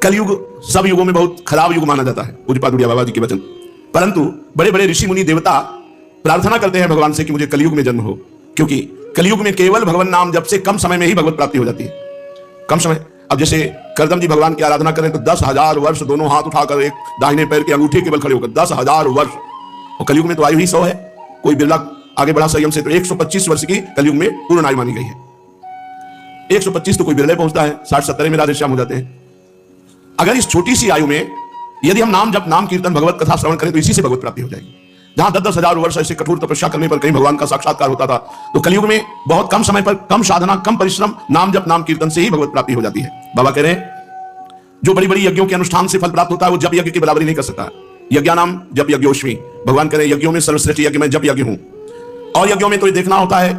कलयुग सब युगों में बहुत खराब युग माना जाता है, पूज्यपाद उड़िया बाबा जी के वचन। परंतु बड़े बड़े ऋषि मुनि देवता प्रार्थना करते हैं भगवान से कि मुझे कलयुग में जन्म हो, क्योंकि कलयुग में केवल भगवान नाम जप से कम समय में ही भगवत प्राप्ति हो जाती है। कम समय, अब जैसे करदम जी भगवान की आराधना करें तो 10,000 वर्ष दोनों हाथ उठाकर एक दाहिने पैर के अंगूठे केवल खड़े होकर 10,000 वर्ष, और कलयुग में तो आयु ही 100 है। कोई बिरला आगे बढ़ा संयम से तो 125 वर्ष की कलयुग में पूर्ण आयु मानी गई है। 125 तो कोई बिरले पहुंचता है, 60-70 में राधेश्याम हो जाते हैं। अगर इस छोटी सी आयु में यदि हम नाम जप, नाम कीर्तन, भगवत कथा श्रवण करें तो इसी से भगवत प्राप्ति हो जाएगी। जहां 10,000 वर्ष ऐसे कठोर तपस्या करने पर कहीं भगवान का साक्षात्कार होता था, तो कलयुग में बहुत कम समय पर, कम साधना, कम परिश्रम, नाम जप, नाम कीर्तन से ही भगवत प्राप्ति हो जाती है। बाबा कह रहे हैं जो बड़ी बड़ी यज्ञों के अनुष्ठान से फल प्राप्त होता है वो जप यज्ञ की बराबरी नहीं कर सकता। यज्ञानाम जप यज्ञोश्मी, भगवान कह रहे यज्ञों में सर्वश्रेष्ठ यज्ञ में जप यज्ञ हूं। और यज्ञों में तो ये देखना होता है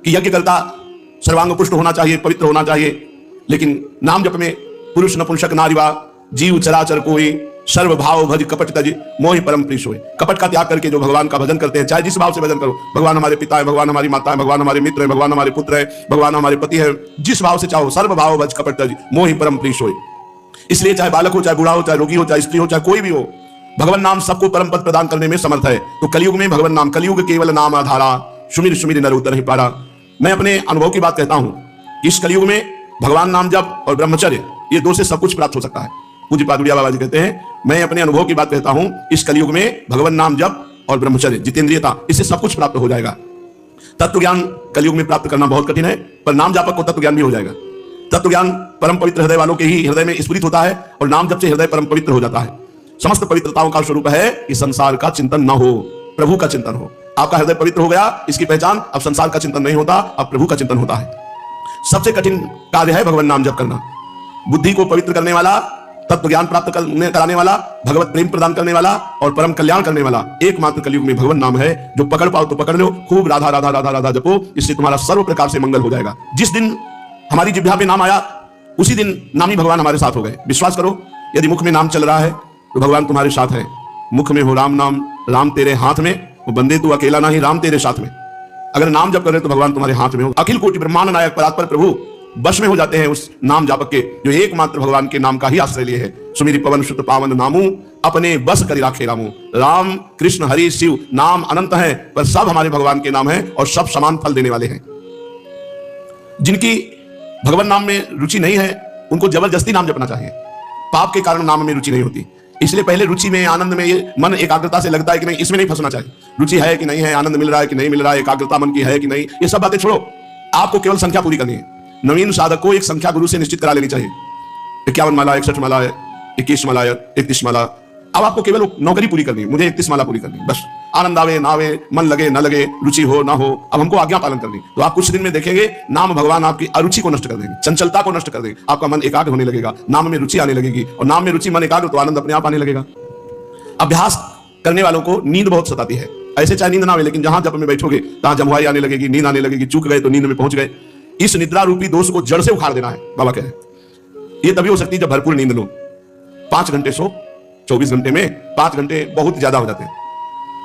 कि यज्ञ करता सर्वांग पुष्ट होना चाहिए, पवित्र होना चाहिए। लेकिन नाम जप में पुरुष नपुंसक नारीवा जीव चराचर कोई सर्व भाव भज कपट तज मोहि परम प्रीश होए। कपट का त्याग करके जो भगवान का भजन करते हैं, चाहे जिस भाव से भजन करो, भगवान हमारे पिता है, भगवान हमारी माता है, भगवान हमारे मित्र है, भगवान हमारे पुत्र है, भगवान हमारे पति है, जिस भाव से चाहो, सर्व भाव भज कपट तज मोहि परम प्रीश होए। इसलिए चाहे बालक हो, चाहे बूढ़ा हो, चाहे रोगी हो, चाहे स्त्री हो, चाहे कोई भी हो, भगवान नाम सबको परम पद प्रदान करने में समर्थ है। तो कलयुग में भगवान नाम, कलयुग केवल नाम आधारा, सुमिर सुमिर नर उतर ही पारा। मैं अपने अनुभव की बात कहता हूं, इस कलयुग में भगवान नाम जप और ब्रह्मचर्य, ये दो से सब कुछ प्राप्त हो सकता है। पूज्यपाद उड़िया बाबा जी कहते हैं, मैं अपने अनुभव की बात कहता हूं, इस कलयुग में भगवान नाम जप और ब्रह्मचर्य, जितेंद्रियता, इससे सब कुछ प्राप्त हो जाएगा। तत्व ज्ञान कलयुग में प्राप्त करना बहुत कठिन है, पर नाम जापक को तत्व ज्ञान भी हो जाएगा। तत्व ज्ञान परम पवित्र हृदय वालों के ही हृदय में स्फुरित होता है, और नाम जप से हृदय परम पवित्र हो जाता है। समस्त पवित्रताओं का स्वरूप है कि संसार का चिंतन न हो, प्रभु का चिंतन हो। आपका हृदय पवित्र हो गया, इसकी पहचान अब संसार का चिंतन नहीं होता, अब प्रभु का चिंतन होता है। सबसे कठिन कार्य है भगवान नाम जप करना। बुद्धि को पवित्र करने वाला, तत्व ज्ञान प्राप्त कराने वाला, भगवत प्रेम प्रदान करने वाला और परम कल्याण करने वाला एकमात्र कलयुग में भगवान नाम है। जो पकड़ पाओ तो पकड़ लो, खूब राधा राधा राधा राधा जपो, इससे तुम्हारा सर्व प्रकार से मंगल हो जाएगा। जिस दिन हमारी जिह्वा पे नाम आया, उसी दिन नामी भगवान हमारे साथ हो गए। विश्वास करो, यदि मुख में नाम चल रहा है तो भगवान तुम्हारे साथ है। मुख में हो राम नाम, राम तेरे हाथ में, वो बंदे तू अकेला नहीं, राम तेरे साथ में। अगर नाम जप कर रहे तो भगवान तुम्हारे हाथ में हो। अखिल कोटि ब्रह्मांड नायक परात्पर प्रभु बस में हो जाते हैं उस नाम जापक के, जो एकमात्र भगवान के नाम का ही आश्रय लिए है। सुमिरि पवन सुत पावन नामू, अपने बस करि राखे रामू। राम कृष्ण हरि शिव नाम अनंत है, पर सब हमारे भगवान के नाम है और सब समान फल देने वाले हैं। जिनकी भगवान नाम में रुचि नहीं है, उनको जबरदस्ती नाम जपना चाहिए। पाप के कारण नाम में रुचि नहीं होती, इसलिए पहले रुचि में, आनंद में, ये मन एकाग्रता से लगता है कि नहीं, इसमें नहीं फंसना चाहिए। रुचि है कि नहीं है, आनंद मिल रहा है कि नहीं मिल रहा है, एकाग्रता मन की है कि नहीं, ये सब बातें छोड़ो। आपको केवल संख्या पूरी करनी है। नवीन साधक को एक संख्या गुरु से निश्चित करा लेनी चाहिए। 51 माला, 61 माला, 21 माला, 31 माला। अब आपको केवल नौकरी पूरी करनी है, मुझे 31 माला पूरी करनी, बस। आनंद आवे ना आवे, मन लगे ना लगे, रुचि हो ना हो, अब हमको आज्ञा पालन करनी। तो आप कुछ दिन में देखेंगे नाम भगवान आपकी अरुचि को नष्ट कर देंगे, चंचलता को नष्ट कर देंगे। आपका मन एकाग्र होने लगेगा, नाम में रुचि आने लगेगी, और नाम में रुचि, मन एकाग्र, तो आनंद अपने आप आने लगेगा। अभ्यास करने वालों को नींद बहुत सताती है। ऐसे चाहे नींद ना आवे, लेकिन जहां जप में बैठोगे तहां जमुआई आने लगेगी, नींद आने लगेगी, चूक गए तो नींद में पहुंच गए। इस निद्रा रूपी दोष को जड़ से उखाड़ देना है, बाबा कह रहे हैं। ये तभी हो सकती है जब भरपूर नींद लो। 5 घंटे सो, 24 घंटे में 5 घंटे बहुत ज्यादा हो जाते हैं।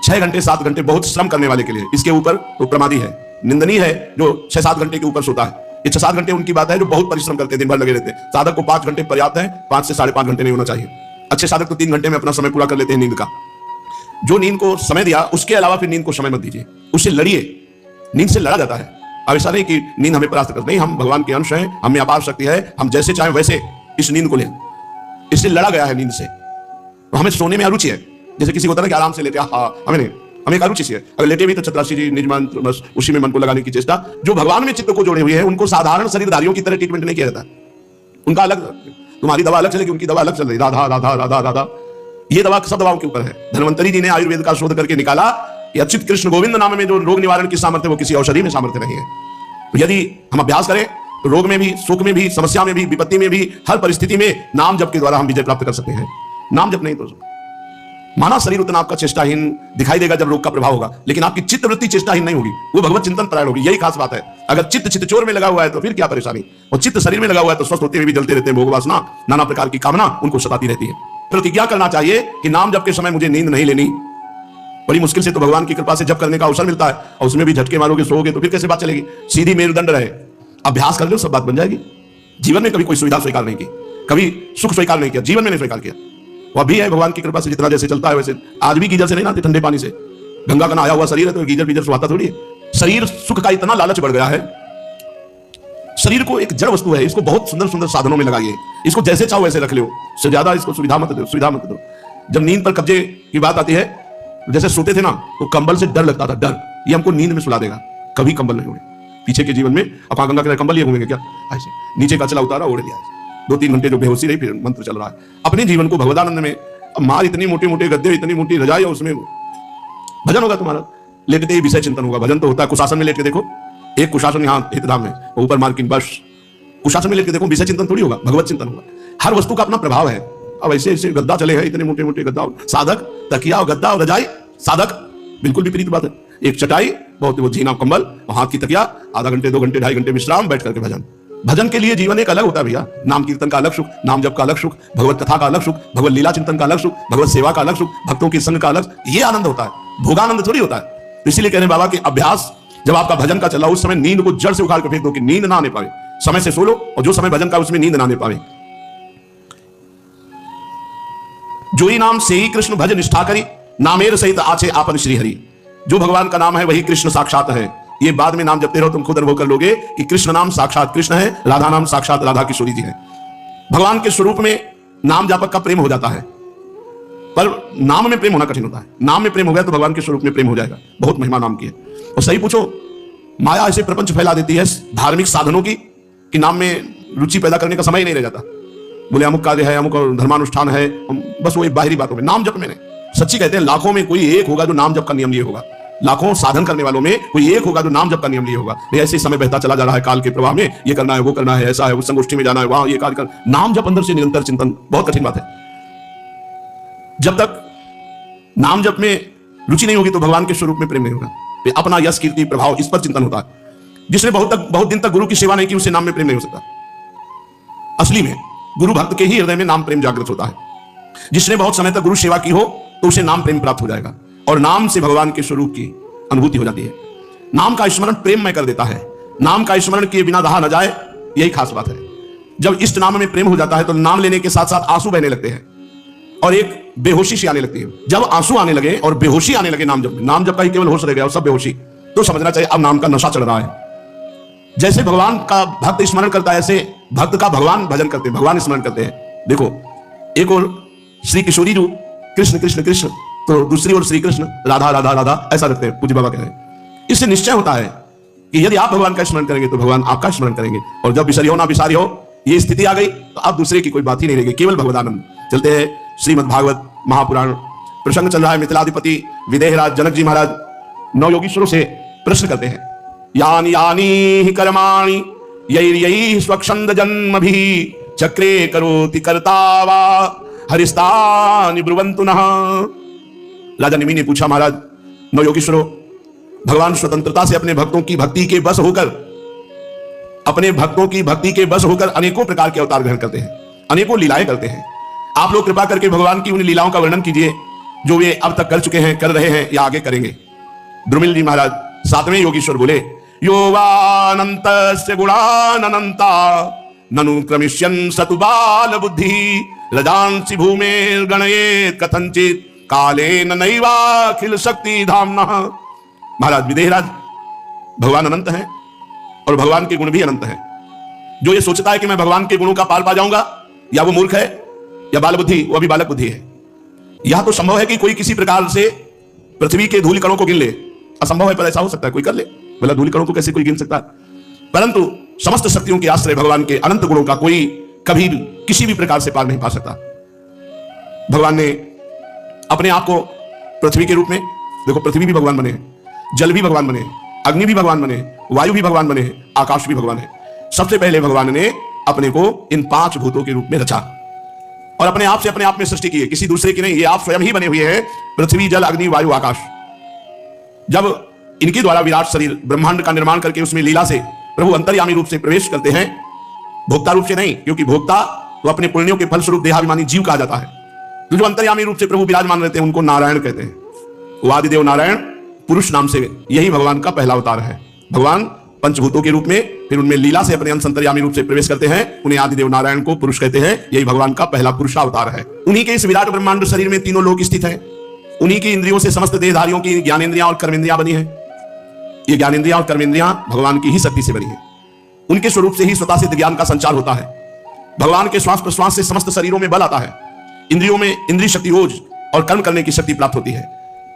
6 घंटे 7 घंटे बहुत श्रम करने वाले के लिए, इसके ऊपर तो प्रमादी है, निंदनीय है जो 6-7 घंटे के ऊपर सोता है। ये 6-7 घंटे उनकी बात है जो बहुत परिश्रम करते हैं, दिन भर लगे रहते हैं। साधक को 5 घंटे पर्याप्त है, 5 से 5.5 घंटे नहीं होना चाहिए। अच्छे साधक तो 3 घंटे में अपना समय पूरा कर लेते हैं नींद का। जो नींद को समय दिया, उसके अलावा फिर नींद को समय मत दीजिए, उससे लड़िए। नींद से लड़ा जाता है। अब ऐसा नहीं कि नींद हमें परास्त कर, नहीं, हम भगवान के अंश हैं, हमें अपार शक्ति है, हम जैसे चाहें वैसे इस नींद को लें। इससे लड़ा गया है नींद से। तो हमें सोने में अरुचि है। जैसे किसी को होता है ना कि आराम से लेते हैं, हमें नहीं, हमें एक अरुचि सी है। अगर लेटे भी तो चतुराशी जी निज मंत्र, बस उसी में मन को लगाने की चेष्टा। जो भगवान में चित्त को जोड़े हुए हैं, उनको साधारण शरीरधारियों की तरह ट्रीटमेंट नहीं किया जाता। उनका अलग, तुम्हारी दवा अलग चलेगी, उनकी दवा अलग चल रही, राधा राधा राधा राधा। ये दवा सब दवाओं के ऊपर है। धन्वंतरी जी ने आयुर्वेद का शोध करके निकाला कि अच्युत कृष्ण गोविंद नाम में जो रोग निवारण की सामर्थ्य, वो किसी औषधि में सामर्थ्य नहीं है। तो यदि हम अभ्यास करें तो रोग में भी, सुख में भी, समस्या में भी, विपत्ति में भी, हर परिस्थिति में नाम जप के द्वारा हम विजय प्राप्त कर सकते हैं। नाम जप नहीं तो माना शरीर उतना आपका चेष्टाहीन दिखाई देगा जब रोग का प्रभाव होगा, लेकिन आपकी चित्त वृत्ति चेष्टाहीन नहीं होगी, वो भगवत चिंतन परायण होगी। यही खास बात है। अगर चित्त चित्तचोर में लगा हुआ है तो फिर क्या परेशानी, और चित्त शरीर में लगा हुआ है तो स्वस्थ होते हुए भी जलते रहते हैं। भोग वासना, नाना प्रकार की कामना उनको सताती रहती है। प्रतिज्ञा करना चाहिए कि नाम जप के समय मुझे नींद नहीं लेनी। बड़ी मुश्किल से तो भगवान की कृपा से जप करने का अवसर मिलता है, और उसमें भी झटके मारोगे, सोओगे तो फिर कैसे बात चलेगी। सीधी मेरुदंड रहे, अभ्यास कर लो, सब बात बन जाएगी। जीवन में कभी कोई सुविधा स्वीकार नहीं की, कभी सुख स्वीकार नहीं किया, जीवन में नहीं स्वीकार किया। वह भी है भगवान की कृपा से, जितना जैसे चलता है वैसे। आज भी गीजर से नहीं नहाते, ठंडे पानी से। गंगा का नहाया हुआ शरीर है तो गीजर बीजर सुहाता थोड़ी है। शरीर सुख का इतना लालच बढ़ गया है, शरीर को एक जड़ वस्तु है, इसको बहुत सुंदर सुंदर साधनों में लगाइए, इसको जैसे चाहो वैसे रख लो, इससे ज्यादा इसको सुविधा मत दो, सुविधा मत दो। जब नींद पर कब्जे की बात आती है, जैसे सोते थे ना तो कंबल से डर लगता था, डर ये हमको नींद में सुला देगा, कभी कंबल नहीं उड़े। पीछे के जीवन में अपा गंगा के कंबल लिए घूमेंगे क्या? ऐसे नीचे का चला उतारा ओढ़ लिया, 2-3 घंटे जो बेहोशी रही, फिर मंत्र चल रहा है। अपने जीवन को भगवदानंद में, मार इतनी मोटे मोटे गद्दे, इतनी मोटी रजाई, और उसमें भजन होगा तुम्हारा, लेटते ही विषय चिंतन होगा। भजन तो होता है, कुशासन में लेट के देखो, एक कुशासन यहाँ हितधाम में, ऊपर मार्किन बस, कुशासन में लेट के देखो, विषय चिंतन थोड़ी होगा, भगवत चिंतन होगा। हर वस्तु का अपना प्रभाव है। अब ऐसे ऐसे गद्दा चले हैं, इतने मोटे मोटे गद्दा, साधक तकिया और गद्दा और रजाई, साधक बिल्कुल विपरीत बात है। एक चटाई, बहुत वो झीना कंबल, हाथ की तकिया, आधा घंटे 2 घंटे 2.5 घंटे विश्राम, बैठ करके भजन। भजन के लिए जीवन एक अलग होता है भैया। नाम कीर्तन का अलग सुख, नाम जप का अलग सुख, भगवत कथा का अलग सुख, भगवत लीला चिंतन का अलग सुख, भगवत सेवा का अलग सुख, भक्तों के संग का अलग, ये आनंद होता है, भोगानंद थोड़ी होता है। तो इसीलिए कह रहे हैं बाबा कि अभ्यास जब आपका भजन का चला, उस समय नींद को जड़ से उखाड़ कर फेंक दो कि नींद ना आने पाए, समय से सो लो, और जो समय भजन का उसमें नींद ना आने पाए। जोई नाम से ही कृष्ण भज निष्ठा करी, नामेर सहित आछे आपन श्री हरि। जो भगवान का नाम है वही कृष्ण साक्षात है। ये बाद में नाम जपते रहो, तुम खुद अनुभव कर लोगे कि कृष्ण नाम साक्षात कृष्ण है, राधा नाम साक्षात राधा किशोरी जी है। भगवान के स्वरूप में नाम जापक का प्रेम हो जाता है, पर नाम में प्रेम होना कठिन होता है। नाम में प्रेम हो गया तो भगवान के स्वरूप में प्रेम हो जाएगा। बहुत महिमा नाम की है। और सही पूछो, माया ऐसे प्रपंच फैला देती है धार्मिक साधनों की कि नाम में रुचि पैदा करने का समय ही नहीं रह जाता। बोले अमुक कार्य है, अमुक धर्मानुष्ठान है, बस वो एक बाहरी बातों में। नाम जप में नहीं, सच्ची कहते हैं लाखों में कोई एक होगा जो नाम जप का नियम लिए होगा। लाखों साधन करने वालों में कोई एक होगा जो नाम जप का नियम लिए होगा। नहीं, ऐसे समय बहता चला जा रहा है काल के प्रवाह में, ये करना है, वो करना है, ऐसा है, उस संगोष्ठी में जाना है, वहां ये कार्य करना। नाम जप अंदर से निरंतर चिंतन बहुत कठिन बात है। जब तक नाम जप में रुचि नहीं होगी तो भगवान के स्वरूप में प्रेम नहीं होगा। अपना यश कीर्ति प्रभाव इस पर चिंतन होता है। जिसने बहुत दिन तक गुरु की सेवा नहीं की, उससे नाम में प्रेम नहीं हो सकता। असली में गुरु भक्त के ही हृदय में नाम प्रेम जागृत होता है। जिसने बहुत समय तक गुरु सेवा की हो तो उसे नाम प्रेम प्राप्त हो जाएगा, और नाम से भगवान के स्वरूप की अनुभूति हो जाती है। नाम का स्मरण प्रेममय कर देता है। नाम का स्मरण किए बिना रहा न जाए, यही खास बात है। जब इष्ट नाम में प्रेम हो जाता है तो नाम लेने के साथ साथ आंसू बहने लगते हैं और एक बेहोशी सी आने लगती है। जब आंसू आने लगे और बेहोशी आने लगे नाम जप का ही केवल होश रह गया और सब बेहोशी, तो समझना चाहिए अब नाम का नशा चढ़ रहा है। जैसे भगवान का भक्त स्मरण करता है, ऐसे भक्त का भगवान भजन करते हैं, भगवान स्मरण करते हैं। देखो, एक और श्री किशोरी रूप कृष्ण कृष्ण कृष्ण, तो दूसरी ओर श्री कृष्ण राधा राधा राधा, ऐसा रखते हैं पूज्य बाबा कह रहे हैं। इससे निश्चय होता है कि यदि आप भगवान का स्मरण करेंगे तो भगवान आपका स्मरण करेंगे, और जब बिसरियो ना बिसारी हो ये स्थिति आ गई तो आप दूसरे की कोई बात ही नहीं रहेगी, केवल भगवदानंद। चलते हैं श्रीमद् भागवत महापुराण, प्रसंग चल रहा है। मिथिलाधिपति विदेहराज जनक जी महाराज 9 योगीश्वरों से प्रश्न करते हैं। यानी यानी ही कर्माणि यैर्यैः स्वच्छंद जन्मभिः चक्रे करोति कर्ता वा हरिस्तानि ब्रुवन्तु नः। राजा निमि ने पूछा, महाराज 9 योगीश्वरों, भगवान स्वतंत्रता से अपने भक्तों की भक्ति के बस होकर अनेकों प्रकार के अवतार ग्रहण करते हैं, अनेकों लीलाएं करते हैं। आप लोग कृपा करके भगवान की उन लीलाओं का वर्णन कीजिए जो वे अब तक कर चुके हैं, कर रहे हैं या आगे करेंगे। द्रुमिल जी महाराज 7वें योगीश्वर बोले, योवानन्तस्य गुणानन्ता ननु क्रमिष्यन् सतु बाल बुद्धि रजांसि भूमेर्गणयेत् कथंचित् कालेन नैवाखिल शक्ति धाम्नः। महाराज विदेहराज, भगवान अनंत हैं और भगवान के गुण भी अनंत हैं। जो ये सोचता है कि मैं भगवान के गुणों का पार पा जाऊंगा, या वो मूर्ख है या बाल बुद्धि, वो अभी बालक बुद्धि है। यह तो संभव है कि कोई किसी प्रकार से पृथ्वी के धूल कणों को गिन ले, असंभव है पर ऐसा हो सकता है, कोई कर ले। बोला धूल कणों को कैसे कोई गिन सकता है? परंतु समस्त शक्तियों के आश्रय भगवान के अनंत गुणों का कोई कभी भी किसी भी प्रकार से पार नहीं पा सकता। भगवान ने अपने आप को पृथ्वी के रूप में, देखो पृथ्वी भी भगवान बने हैं, जल भी भगवान बने हैं, अग्नि भी भगवान बने हैं, वायु भी भगवान बने हैं, आकाश भी भगवान है। सबसे पहले भगवान ने अपने को इन 5 भूतों के रूप में रचा और अपने आप में सृष्टि की है, किसी दूसरे की नहीं। ये आप स्वयं ही बने हुए हैं, पृथ्वी जल अग्नि वायु आकाश। जब इनके द्वारा विराट शरीर ब्रह्मांड का निर्माण करके उसमें लीला से प्रभु अंतर्यामी रूप से प्रवेश करते हैं, भोक्ता रूप से नहीं, क्योंकि भोक्ता तो अपने पुण्यों के फलस्वरूप देहाभिमानी जीव कहा जाता है। तो जो अंतर्यामी रूप से प्रभु विराजमान रहते हैं उनको नारायण कहते हैं। वो आदिदेव नारायण पुरुष नाम से, यही भगवान का पहला अवतार है। भगवान पंचभूतों के रूप में फिर उनमें लीला से अपने अंश अंतर्यामी रूप से प्रवेश करते हैं, उन्हें आदिदेव नारायण को पुरुष कहते हैं। यही भगवान का पहला पुरुषावतार है। उन्हीं के इस विराट ब्रह्मांड शरीर में तीनों लोक स्थित हैं। उन्हीं की इंद्रियों से समस्त देहधारियों की ज्ञानेंद्रियां और कर्मेंद्रियां बनी हैं। ये ज्ञानेंद्रियां और कर्मेंद्रियां भगवान की ही शक्ति से बनी है। उनके स्वरूप से ही स्वतः सिद्ध ज्ञान का संचार होता है। भगवान के श्वास प्रश्वास से समस्त शरीरों में बल आता है। इंद्रियों में इंद्रिय शक्ति, ओज और कर्म करने की शक्ति प्राप्त होती है।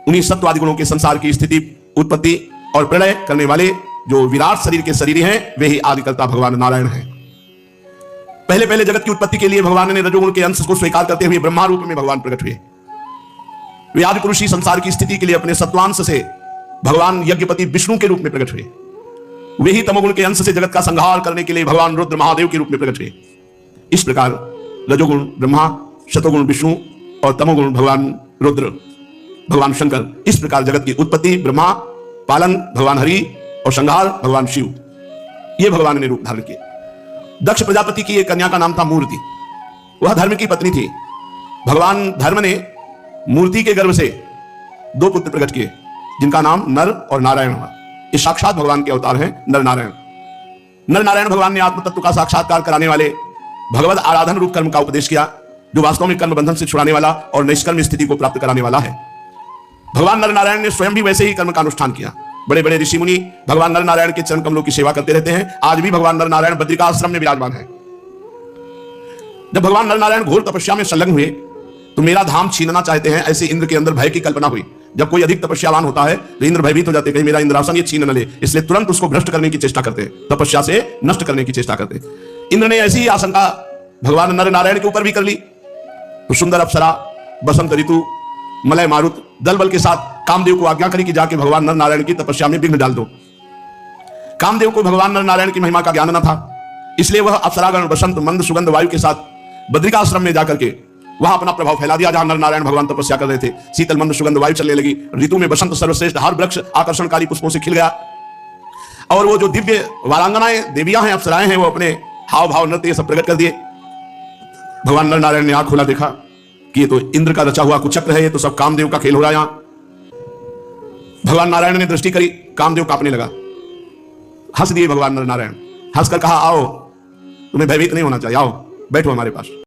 उन्हीं सत्वादि गुणों के संसार की स्थिति, उत्पत्ति और प्रलय करने वाले जो विराट शरीर के शरीरी हैं, वे ही आदिकर्ता भगवान नारायण हैं। पहले पहले जगत की उत्पत्ति के लिए भगवान ने रजोगुण के अंश को स्वीकार करते हुए ब्रह्मा रूप में भगवान प्रकट हुए। वे आदि पुरुष ही संसार की स्थिति के लिए अपने सत्वांश से भगवान यज्ञपति विष्णु के रूप में प्रकट हुए। वे ही तमोगुण के अंश से जगत का संहार करने के लिए भगवान रुद्र महादेव के रूप में प्रकट हुए। इस प्रकार रजोगुण ब्रह्मा, शतोगुण विष्णु और तमोगुण भगवान रुद्र, भगवान शंकर, इस प्रकार जगत की उत्पत्ति ब्रह्मा, पालन भगवान हरि और संहार भगवान शिव, ये भगवान ने रूप धारण किए। दक्ष प्रजापति की एक कन्या का नाम था मूर्ति। वह धर्म की पत्नी थी। भगवान धर्म ने मूर्ति के गर्भ से 2 पुत्र प्रकट किए, जिनका नाम नर और नारायण हुआ। ये साक्षात भगवान के अवतार हैं, नर नारायण। नर नारायण भगवान ने आत्म तत्व का साक्षात्कार कराने वाले भगवत आराधन रूप कर्म का उपदेश किया, जो वास्तव में कर्म बंधन से छुड़ाने वाला और निष्कर्म स्थिति को प्राप्त कराने वाला है। भगवान नर नारायण ने स्वयं भी वैसे ही कर्म का अनुष्ठान किया। बड़े बड़े ऋषि मुनि भगवान नर नारायण के चरण कमलों की सेवा करते रहते हैं। आज भी भगवान नर नारायण बद्रिका आश्रम में विराजमान है। जब भगवान नर नारायण घोर तपस्या में संलग्न हुए तो मेरा धाम छीनना चाहते हैं, ऐसे इंद्र के अंदर भय की कल्पना हुई। जब कोई अधिक तपस्यावान होता है तो इंद्र भयभीत हो जाते, कहीं मेरा इंद्रासन ये छीन न ले, इसलिए तुरंत उसको भ्रष्ट करने की चेष्टा करते, तपस्या से नष्ट करने की चेष्टा करते। इंद्र ने ऐसी ही आशंका भगवान नर नारायण के ऊपर भी कर ली। तो सुंदर अप्सरा, बसंत ऋतु, मलय मारुत दल बल के साथ कामदेव को आज्ञा करी कि जाके भगवान नर नारायण की तपस्या में विघ्न डाल दो। कामदेव को भगवान नर नारायण की महिमा का ज्ञान न था, इसलिए वह अप्सरागण बसंत मंद सुगंध वायु के साथ बद्रिका आश्रम में जाकर के वहां अपना प्रभाव फैला दिया। जहां नर नारायण भगवान तपस्या कर रहे थे, शीतल मंद सुगंध वायु चलने लगी। ऋतु में बसंत सर्वश्रेष्ठ हर वृक्ष आकर्षणकारी पुष्पों से खिल गया। और वो जो दिव्य वारांगनाएं देवियां हैं, अप्सराएं हैं, वो अपने हाव भाव नृत्य ये सब प्रकट कर दिए। भगवान नर नारायण ने आंख खोला, देखा कि ये तो इंद्र का रचा हुआ कुचक्र है, ये तो सब कामदेव का खेल हो रहा है। यहां भगवान नारायण ने दृष्टि करी, कामदेव कांपने लगा। हंस दिए भगवान नर नारायण, हंसकर कहा, आओ, तुम्हें भयभीत नहीं होना चाहिए, आओ बैठो हमारे पास।